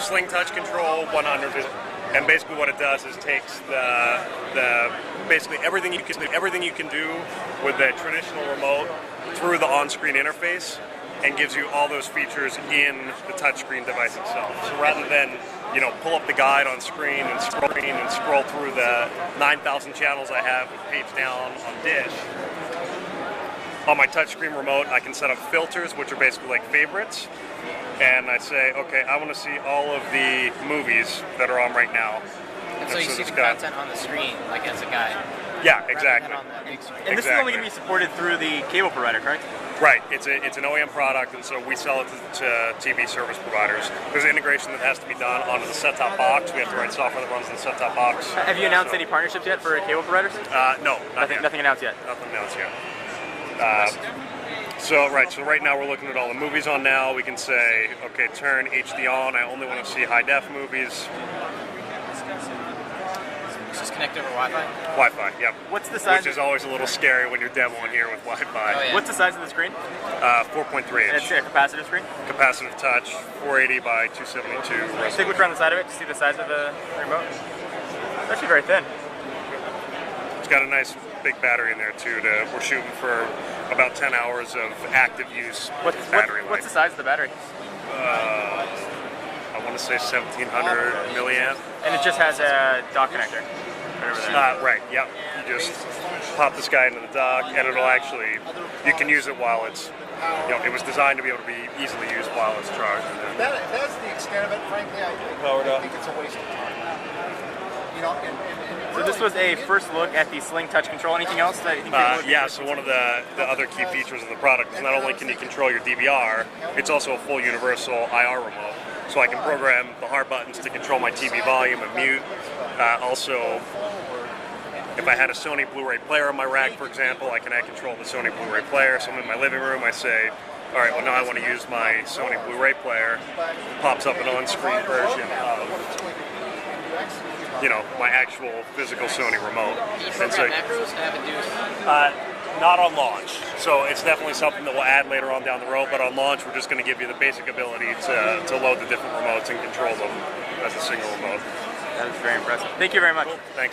Sling touch control 100, and basically what it does is takes the basically everything you can do with the traditional remote through the on-screen interface, and gives you all those features in the touchscreen device itself. So rather than pull up the guide on screen and scroll through the 9,000 channels I have with page down on dish, on my touchscreen remote I can set up filters, which are basically like favorites, and I say, okay, I want to see all of the movies that are on right now. And so you see the content on the screen, like as a guide. Yeah, exactly. And this is only going to be supported through the cable provider, correct? Right. It's an OEM product, and so we sell it to TV service providers. There's an integration that has to be done onto the set-top box. We have to write software that runs on the set-top box. Have you announced any partnerships yet for cable providers? No, nothing announced yet. Nothing announced yet. So right now we're looking at all the movies on now. We can say, okay, turn HD on. I only want to see high-def movies. Just connect over Wi-Fi? Wi-Fi, yep. What's the size? Which is always a little scary when you're demoing here with Wi-Fi. Oh, yeah. What's the size of the screen? 4.3 And inch. it's a capacitive screen? Capacitive touch, 480 by 272. Take a look around the side of it to see the size of the remote. It's actually very thin. It's got a nice big battery in there too. We're shooting for about 10 hours of active use battery life. What's the size of the battery? I want to say 1700 milliamp. And it just has a dock connector. Right, yep. You just pop this guy into the dock, and it'll actually, you can use it while it's, it was designed to be able to be easily used while it's charged. If that's the extent of it, frankly, I think it's a waste of time. So this was a first look at the Sling touch control. Anything else that you think? Yeah, so one of the other key features of the product is not only can you control your DVR, it's also a full universal IR remote. So I can program the hard buttons to control my TV volume and mute. Also, if I had a Sony Blu-ray player on my rack, for example, I can control the Sony Blu-ray player. So I'm in my living room, I say, all right, well now I want to use my Sony Blu-ray player. Pops up an on-screen version of my actual physical Sony remote. Do you program macros to have it do? Not on launch. So it's definitely something that we'll add later on down the road, but on launch we're just going to give you the basic ability to load the different remotes and control them as a single remote. That is very impressive. Thank you very much. Cool. Thanks.